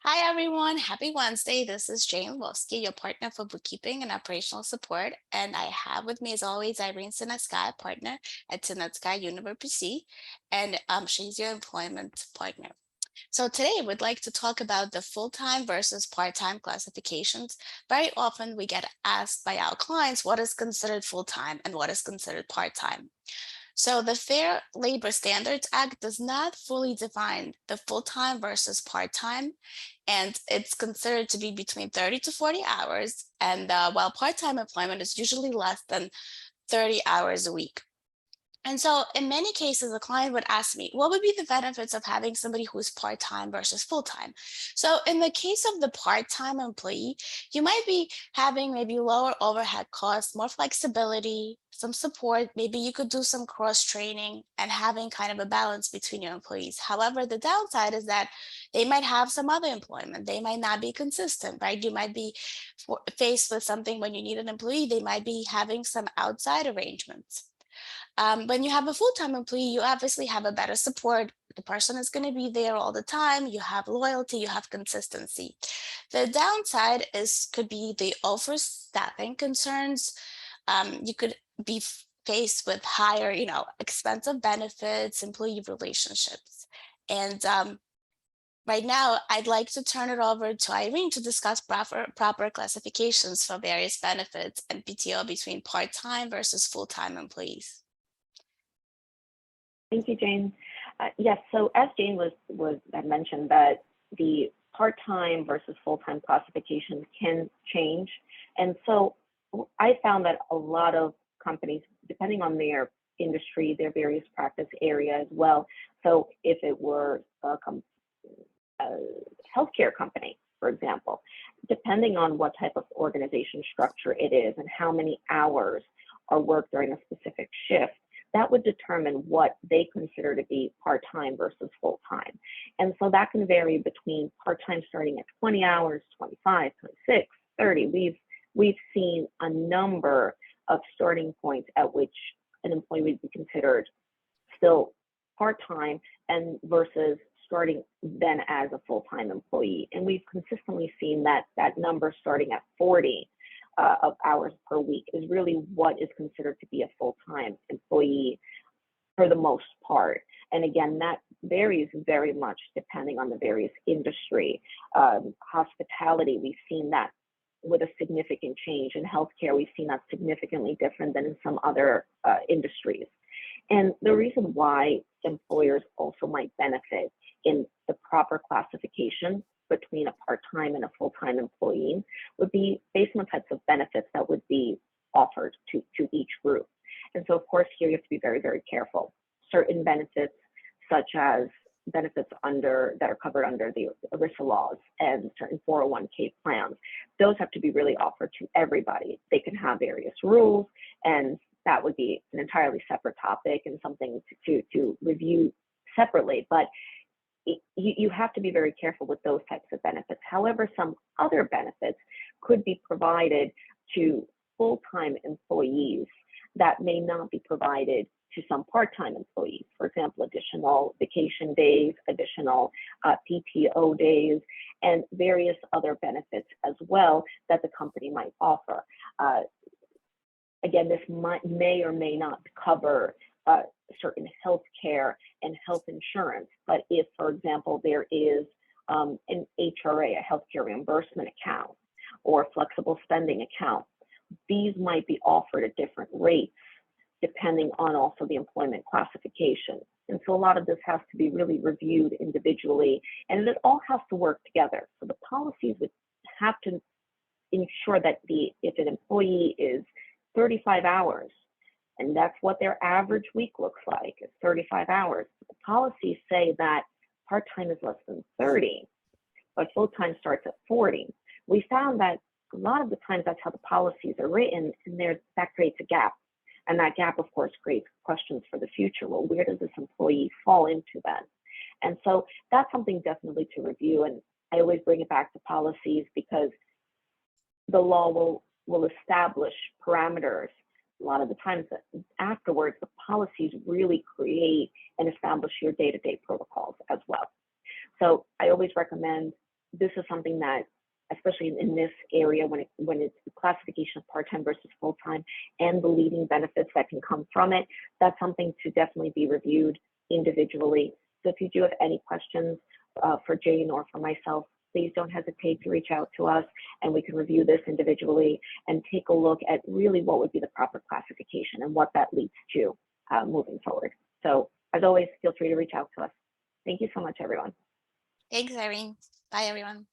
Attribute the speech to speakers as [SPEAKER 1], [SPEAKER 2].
[SPEAKER 1] Hi, everyone. Happy Wednesday. This is Jane Wolski, your partner for bookkeeping and operational support. And I have with me, as always, Irene Sinasky, partner at Sinasky University, and she's your employment partner. So today we'd like to talk about the full-time versus part-time classifications. Very often we get asked by our clients what is considered full-time and what is considered part-time. So the Fair Labor Standards Act does not fully define the full-time versus part-time, and it's considered to be between 30 to 40 hours. And while part-time employment is usually less than 30 hours a week. And so in many cases, a client would ask me, what would be the benefits of having somebody who's part-time versus full-time? So in the case of the part-time employee, you might be having maybe lower overhead costs, more flexibility, some support. Maybe you could do some cross-training and having kind of a balance between your employees. However, the downside is that they might have some other employment. They might not be consistent, right? You might be faced with something when you need an employee. They might be having some outside arrangements. When you have a full-time employee, you obviously have a better support. The person is going to be there all the time. You have loyalty, you have consistency. The downside is could be the overstaffing concerns. You could be faced with higher, expensive benefits, employee relationships. And right now, I'd like to turn it over to Irene to discuss proper classifications for various benefits and PTO between part-time versus full-time employees.
[SPEAKER 2] Thank you, Jane. Yes, so as Jane had mentioned that the part-time versus full-time classifications can change. And so I found that a lot of companies, depending on their industry, their various practice area as well. So if it were a healthcare company, for example, depending on what type of organization structure it is and how many hours are worked during a specific shift, that would determine what they consider to be part-time versus full-time. And so that can vary between part-time starting at 20 hours, 25, 26, 30. We've seen a number of starting points at which an employee would be considered still part-time and versus starting then as a full-time employee. And we've consistently seen that number starting at 40 of hours per week is really what is considered to be a full-time employee for the most part. And again, that varies very much depending on the various industry. Hospitality, we've seen that with a significant change. In healthcare, we've seen that significantly different than in some other industries. And the reason why employers also might benefit in the proper classification between a part-time and a full-time employee would be based on the types of benefits that would be offered to each group. And so, of course, here you have to be very, very careful. Certain benefits, such as benefits that are covered under the ERISA laws and certain 401k plans, those have to be really offered to everybody. They can have various rules, and that would be an entirely separate topic and something to review separately. But you have to be very careful with those types of benefits. However, some other benefits could be provided to full-time employees that may not be provided to some part-time employees. For example, additional vacation days, additional PTO days, and various other benefits as well that the company might offer. Again, this may or may not cover certain health care and health insurance. But if, for example, there is an HRA, a healthcare reimbursement account, or flexible spending account, these might be offered at different rates depending on also the employment classification. And so a lot of this has to be really reviewed individually, and it all has to work together. So the policies would have to ensure that if an employee is 35 hours, and that's what their average week looks like, is 35 hours. The policies say that part-time is less than 30, but full-time starts at 40. We found that a lot of the times that's how the policies are written, and that creates a gap. And that gap, of course, creates questions for the future. Well, where does this employee fall into then? And so that's something definitely to review. And I always bring it back to policies because the law will establish parameters. A lot of the times afterwards, the policies really create and establish your day-to-day protocols as well. So I always recommend this is something that, especially in this area, when it's the classification of part-time versus full-time and the leading benefits that can come from it, that's something to definitely be reviewed individually. So if you do have any questions for Jane or for myself, please don't hesitate to reach out to us, and we can review this individually and take a look at really what would be the proper classification and what that leads to moving forward. So as always, feel free to reach out to us. Thank you so much, everyone.
[SPEAKER 1] Thanks, Irene. Bye, everyone.